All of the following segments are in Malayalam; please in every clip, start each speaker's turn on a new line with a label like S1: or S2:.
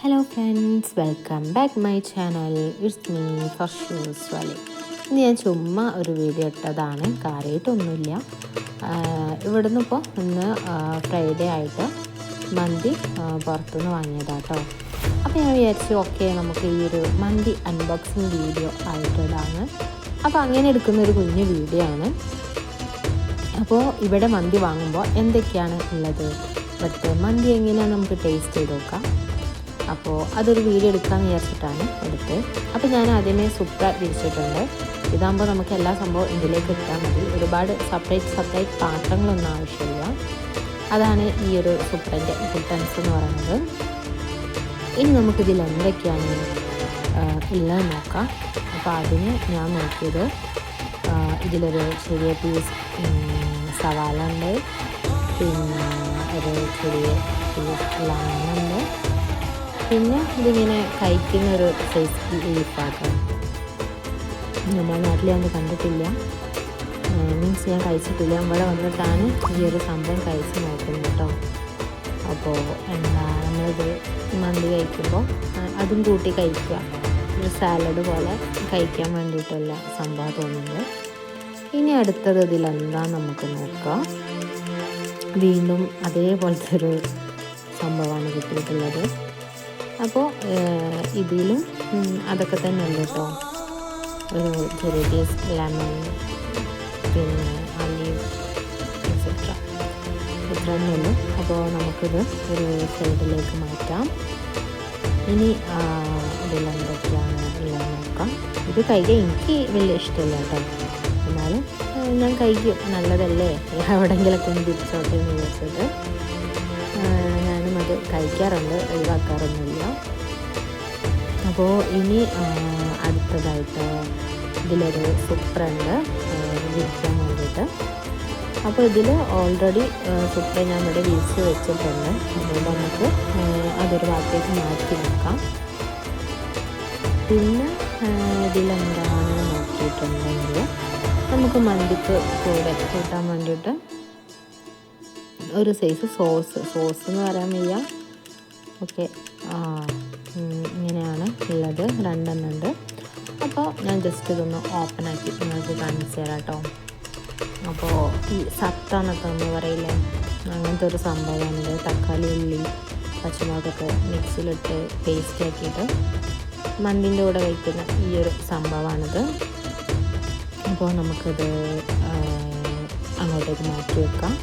S1: Hello friends, welcome back my channel. It's me Farshoos Vali. ഇന്ന് ഞാൻ ചുമ്മാ ഒരു വീഡിയോ ഇട്ടതാണ്, കാര്യമായിട്ടൊന്നുമില്ല. ഇവിടുന്ന് ഇപ്പോൾ ഇന്ന് ഫ്രൈഡേ ആയിട്ട് മന്തി പുറത്തുനിന്ന് വാങ്ങിയതാട്ടോ. അപ്പോൾ ഞാൻ വിചാരിച്ചു ഓക്കെ നമുക്ക് ഈ ഒരു മന്തി അൺബോക്സിങ് വീഡിയോ ആയിട്ടിടാണ്. അപ്പോൾ അങ്ങനെ എടുക്കുന്നൊരു കുഞ്ഞു വീഡിയോ ആണ്. അപ്പോൾ ഇവിടെ മന്തി വാങ്ങുമ്പോൾ എന്തൊക്കെയാണ് ഉള്ളത്, ബട്ട് മന്തി എങ്ങനെയാണ് നമുക്ക് ടേസ്റ്റ് ചെയ്ത് നോക്കാം. അപ്പോൾ അതൊരു വീഡിയോ എടുക്കാമെന്ന് വിചാരിച്ചിട്ടാണ് എടുത്തത്. അപ്പോൾ ഞാൻ ആദ്യമേ സുപ്ര വിരിച്ചിട്ടുണ്ട്. ഇതാകുമ്പോൾ നമുക്ക് എല്ലാ സംഭവവും ഇതിലേക്ക് ഇട്ടാൽ മതി. ഒരുപാട് സെപ്പറേറ്റ് പാത്രങ്ങളൊന്നും ആവശ്യമില്ല. അതാണ് ഈ ഒരു സുപ്രൻ്റെ ഇമ്പോർട്ടൻസ് എന്ന് പറയുന്നത്. ഇനി നമുക്കിതിൽ എന്തൊക്കെയാണ് ഉള്ളത് നോക്കാം. അപ്പോൾ അതിന് ഞാൻ നോക്കിയത് ഇതിലൊരു ചെറിയ പീസ് സവാള ഉണ്ട്, പിന്നെ ഒരു ചെറിയ പീസ് ലെമണുണ്ട്, പിന്നെ ഇതിങ്ങനെ കഴിക്കുന്നൊരു സൈസ് ലീഫാക്കാം. നമ്മുടെ നാട്ടിൽ ഞാൻ കണ്ടിട്ടില്ല, മീൻസ് ഞാൻ കഴിച്ചിട്ടില്ല. ഇവിടെ വന്നിട്ടാണ് ഈ ഒരു സംഭവം കഴിച്ച് നോക്കുന്നത് കേട്ടോ. അപ്പോൾ നമ്മളിത് മന്തി കഴിക്കുമ്പോൾ അതും കൂട്ടി കഴിക്കുക, ഒരു സാലഡ് പോലെ കഴിക്കാൻ വേണ്ടിയിട്ടുള്ള സംഭവം തോന്നുന്നത്. ഇനി അടുത്തത് ഇതിലെന്താ നമുക്ക് നോക്കാം. വീണ്ടും അതേപോലത്തെ ഒരു സംഭവമാണ് കിട്ടിയിട്ടുള്ളത്. അപ്പോൾ ഇതിലും അതൊക്കെ തന്നെ ഉണ്ട് കേട്ടോ. ഒരു ചെറിയ പീസ് ലെമൺ, പിന്നെ ഒലിവ് എക്സെട്ര, ഇത്ര തന്നെ ഉള്ളൂ. അപ്പോൾ നമുക്കിത് ഒരു സൈഡിലേക്ക് മാറ്റാം. ഇനി ഇതിലെന്തൊക്കെയാണ് ഉള്ളത് നോക്കാം. ഇത് കഴിക്കാൻ എനിക്ക് വലിയ ഇഷ്ടമില്ല കേട്ടോ, എന്നാലും ഞാൻ കഴിക്കും, നല്ലതല്ലേ, എവിടെയെങ്കിലൊക്കെ ഒന്ന് തിരിച്ചോട്ടെ എന്ന് വിചാരിച്ചിട്ട് ഞാനും അത് കഴിക്കാറുണ്ട്, ഒഴിവാക്കാറൊന്നുമില്ല. അപ്പോൾ ഇനി അടുത്തതായിട്ട് ഇതിലൊരു സുപ്രണ്ട് വിരിക്കാൻ വേണ്ടിയിട്ട്. അപ്പോൾ ഇതിൽ ഓൾറെഡി സുപ്ര ഞാൻ ഇവിടെ വിരിച്ച് വെച്ചിട്ടുണ്ട്. അതുകൊണ്ട് നമുക്ക് അതൊരു ഭാഗത്തേക്ക് മാറ്റി വെക്കാം. പിന്നെ ഇതിലെന്താണ് നോക്കിയിട്ടുണ്ടെങ്കിൽ നമുക്ക് മന്തിക്ക് കൂടെ കൂട്ടാൻ വേണ്ടിയിട്ട് ഒരു സൈസ് സോസ് എന്ന് പറയാൻ വയ്യ. ഓക്കെ, ഇങ്ങനെയാണ് ഉള്ളത്, രണ്ടെണ്ണം ഉണ്ട്. അപ്പോൾ ഞാൻ ജസ്റ്റ് ഇതൊന്ന് ഓപ്പൺ ആക്കി നിങ്ങൾക്ക് കാണിച്ചു തരാം കേട്ടോ. അപ്പോൾ ഈ സത്താന്നൊക്കെ നമ്മൾ പറയില്ലേ, അങ്ങനത്തെ ഒരു സംഭവമാണിത്. തക്കാളി, ഉള്ളി, പച്ചമുളകൊക്കെ മിക്സിയിലിട്ട് പേസ്റ്റ് ആക്കിയിട്ട് മന്തിൻ്റെ കൂടെ കഴിക്കുന്ന ഈ ഒരു സംഭവമാണിത്. അപ്പോൾ നമുക്കിത് അങ്ങോട്ടേക്ക് മാറ്റി വെക്കാം.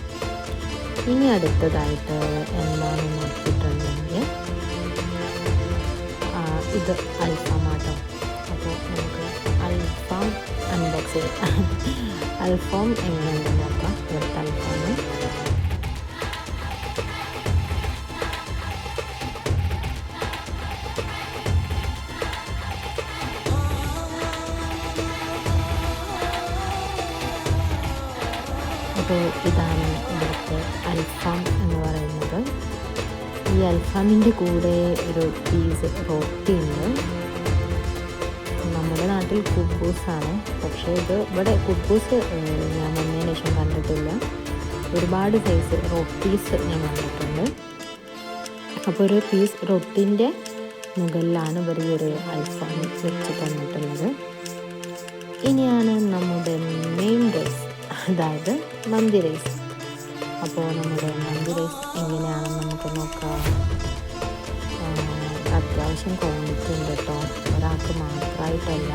S1: ഇനി അടുത്തതായിട്ട് എന്താണെന്ന് നോക്കിയിട്ടുണ്ടെങ്കിൽ ഇത് അൽഫാമാട്ടോ. അപ്പോൾ നമുക്ക് അൽഫാം അൺബോക്സ് ചെയ്യാം. അൽഫാം എങ്ങനെയുണ്ടെന്ന് നോക്കാം. ഇവിടുത്തെ അൽഫാം അപ്പോൾ ഇതാണ് ഇവിടുത്തെ അൽഫാം എന്ന് പറയുന്നത്. ഈ അൽഫാമിൻ്റെ കൂടെ ഒരു പീസ് റൊട്ടി ഉണ്ട്. നമ്മുടെ നാട്ടിൽ കുബൂസാണ്, പക്ഷേ ഇത് ഇവിടെ കുബൂസ് ഞാൻ വന്നതിന് ശേഷം കണ്ടിട്ടില്ല. ഒരുപാട് സൈസ് റൊട്ടീസ് ഞാൻ കണ്ടിട്ടുണ്ട്. അപ്പോൾ ഒരു പീസ് റൊട്ടിൻ്റെ മുകളിലാണ് ഇവർ ഈ ഒരു അൽഫാം വെച്ച് തന്നിട്ടുള്ളത്. ഇനിയാണ് നമ്മുടെ മെയിൻ റൈസ്, അതായത് മന്തി റൈസ്. അപ്പോൾ നമ്മുടെ മന്തി റൈസ് എങ്ങനെയാണെന്ന് നമുക്ക് നോക്കാം. അത്യാവശ്യം ക്വാണ്ടിറ്റി ഉണ്ട് കേട്ടോ, ഒരാൾക്ക് മാത്രമായിട്ടല്ല,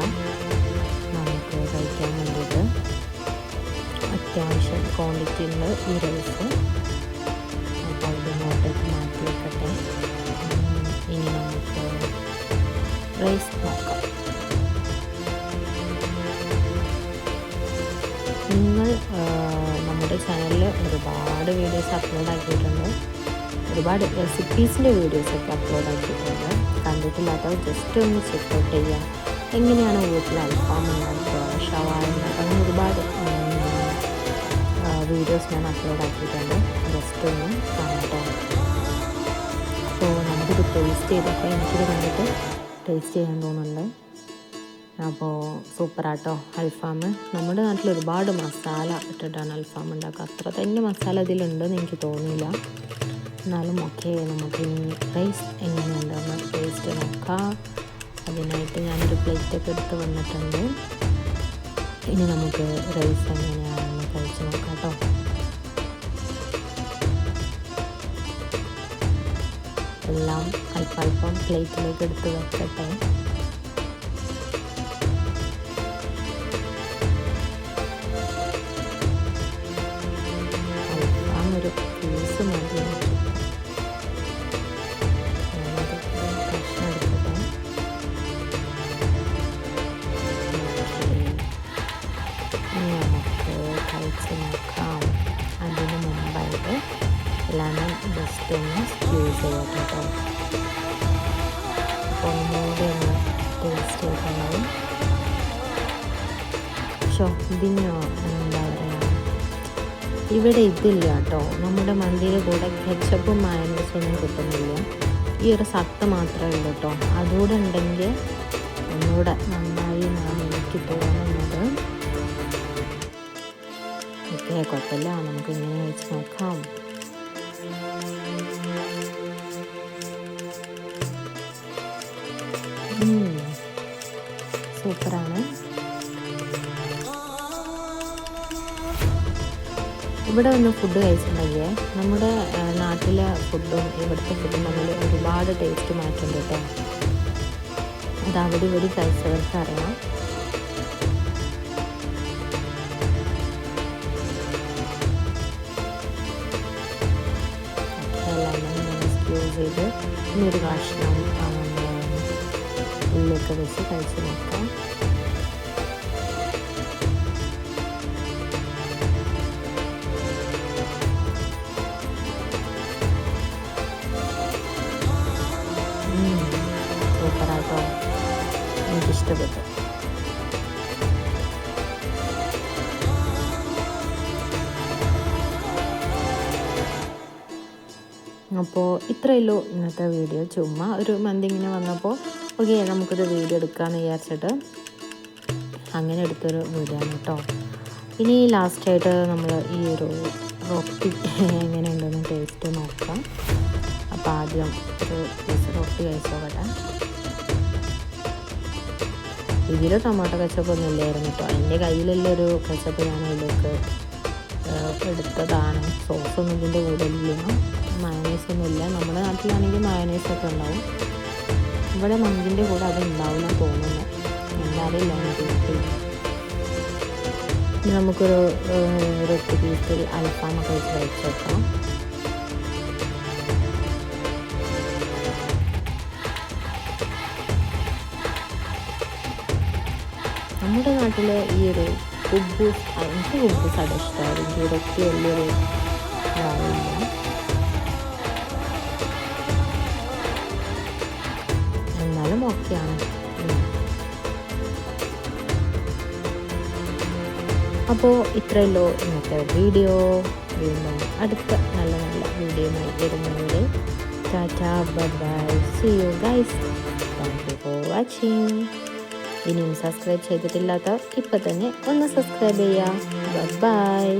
S1: നമുക്ക് കഴിക്കാൻ വേണ്ടിയിട്ട് അത്യാവശ്യം ക്വാണ്ടിറ്റി ഉണ്ട് ഈ റൈസ്. അപ്പോൾ ഇതിനോട്ടേക്ക് മാറ്റി വെക്കട്ടെ. ഇനി നമുക്ക് റൈസ് നോക്കാം. നിങ്ങൾ നമ്മുടെ ചാനലിൽ ഒരുപാട് വീഡിയോസ് അപ്ലോഡ് ആക്കിയിട്ടുണ്ട്, ഒരുപാട് റെസിപ്പീസിൻ്റെ വീഡിയോസൊക്കെ അപ്ലോഡ് ആക്കിയിട്ടുണ്ട്. കണ്ടിട്ടില്ലാത്തവർ ജസ്റ്റ് ഒന്ന് ചെക്കൗട്ട് ചെയ്യുക. എങ്ങനെയാണ് വീട്ടിൽ അൽഫാം ഉണ്ടാക്കുക, ഷവായ ഉണ്ടാക്കുക, അങ്ങനെ ഒരുപാട് വീഡിയോസ് ഞാൻ അപ്ലോഡ് ആക്കിയിട്ടുണ്ട്. ജസ്റ്റ് ഒന്ന് കാണട്ടോ. അപ്പോൾ നമുക്കിത് ടേസ്റ്റ് ചെയ്തപ്പോൾ എനിക്കിത് കണ്ടിട്ട് ടേസ്റ്റ് ചെയ്യാൻ തോന്നുന്നുണ്ട്. അപ്പോൾ സൂപ്പറാട്ടോ അൽഫാം. നമ്മുടെ നാട്ടിൽ ഒരുപാട് മസാല ഇട്ടിട്ടാണ് അൽഫാം ഉണ്ടാക്കുക. അത്ര തന്നെ മസാല ഇതിലുണ്ടെന്ന് എനിക്ക് തോന്നിയില്ല. എന്നാലും ഓക്കെ, നമുക്കിനി റൈസ് എങ്ങനെയുണ്ടെന്ന് ടേസ്റ്റ് നോക്കാം. അതിനായിട്ട് ഞാനൊരു പ്ലേറ്റൊക്കെ എടുത്ത് വന്നിട്ടുണ്ട്. ഇനി നമുക്ക് റൈസ് എങ്ങനെയാണെന്ന് കഴിച്ച് നോക്കാം കേട്ടോ. എല്ലാം അല്പം പ്ലേറ്റിലേക്ക് എടുത്ത് വെക്കട്ടെ. ഒരു പീസ് മതി. കഷ്ണം എടുക്കട്ടെ. ഇനി നമുക്ക് കഴിച്ച് നോക്കാം. അതിന് മുമ്പായിട്ട് ലെമൺ ജസ്റ്റ് ഒന്ന് സ്ക്യൂസ് ചെയ്യാം കേട്ടോ. അപ്പോൾ ഒന്നുകൂടി ഒന്ന് ടേസ്റ്റ് ചെയ്തിട്ടുണ്ടാവും. പക്ഷേ ഇതിന് എന്താ പറയുക, ഇവിടെ ഇതില്ല കേട്ടോ. നമ്മുടെ മന്തിയുടെ കൂടെ കെച്ചപ്പും മയണൈസും ഒന്നും കിട്ടുന്നില്ല. ഈ ഒരു സത്ത് മാത്രമേ ഉള്ളൂ കേട്ടോ. അതുകൂടെ ഉണ്ടെങ്കിൽ ഒന്നുകൂടെ നന്നായി എനിക്ക് തോന്നുന്നത്. ഓക്കെ, കുഴപ്പമില്ല, നമുക്ക് ഇങ്ങനെ വെച്ച് നോക്കാം. സൂപ്പറാണ്. ഇവിടെ വന്ന് ഫുഡ് കഴിച്ചിട്ടുണ്ടെങ്കിൽ നമ്മുടെ നാട്ടിലെ ഫുഡും ഇവിടുത്തെ ഫുഡും തമ്മിൽ ഒരുപാട് ടേസ്റ്റ് മാറ്റുന്നുണ്ട് കേട്ടോ. അത് അവിടെ ഇവിടെ കഴിച്ചവർക്ക് അറിയാം. യൂസ് ചെയ്ത് ഇന്നൊരു കഷ്ണം ഉള്ളിലൊക്കെ വെച്ച് കഴിച്ച് നോക്കാം. സൂപ്പറാട്ടോ, എനിക്കിഷ്ടപ്പെട്ടു. അപ്പോൾ ഇത്രയല്ലോ ഇന്നത്തെ വീഡിയോ. ചുമ്മാ ഒരു മന്തി ഇങ്ങനെ വന്നപ്പോൾ ഓക്കെ നമുക്കൊരു വീഡിയോ എടുക്കാമെന്ന് വിചാരിച്ചിട്ട് അങ്ങനെ എടുത്തൊരു വീഡിയോ ആണ് കേട്ടോ. ഇനി ലാസ്റ്റായിട്ട് നമ്മൾ ഈ ഒരു റൊട്ടി എങ്ങനെയുണ്ടെന്ന് ടേസ്റ്റ് നോക്കാം. അപ്പോൾ ആദ്യം ഒരു പീസ് റൊട്ടി കഴിച്ചോട്ടെ. ഇതിൽ ടൊമാറ്റോ കെച്ചപ്പൊന്നും ഇല്ലായിരുന്നു കേട്ടോ. എൻ്റെ കയ്യിലുള്ളൊരു കെച്ചപ്പ് ഞാൻ അതിലേക്ക് എടുത്തതാണ്. സോസൊന്നും ഇതിൻ്റെ കൂടെ ഇല്ല, മയണൈസൊന്നും ഇല്ല. നമ്മുടെ നാട്ടിലാണെങ്കിൽ മയണൈസൊക്കെ ഉണ്ടാവും. ഇവിടെ മന്തിൻ്റെ കൂടെ അത് ഉണ്ടാവില്ല തോന്നുന്നു, എന്താറിയില്ല. നമുക്കൊരു റൊട്ടി പീസിൽ അൽഫാമൊക്കെ വെച്ച് കഴിച്ചേക്കാം. നമ്മുടെ നാട്ടിലെ ഈ ഒരു കുബൂസ്, എനിക്ക് കുബൂസ് അത് ഇഷ്ടമായിരുന്നു. റൊട്ടി വലിയൊരു ഇതാവില്ല. എന്നാലും ഓക്കെയാണ്. അപ്പോൾ ഇത്രയല്ലോ ഇന്നത്തെ വീഡിയോ. വീണ്ടും അടുത്ത നല്ല നല്ല വീഡിയോയുമായി വരുന്നവരെ tata, bye bye, see you guys. Thank you for watching. ഇനിയും സബ്സ്ക്രൈബ് ചെയ്തിട്ടില്ലാത്തവർ ഇപ്പം തന്നെ ഒന്ന് സബ്സ്ക്രൈബ് ചെയ്യുക. ബൈ.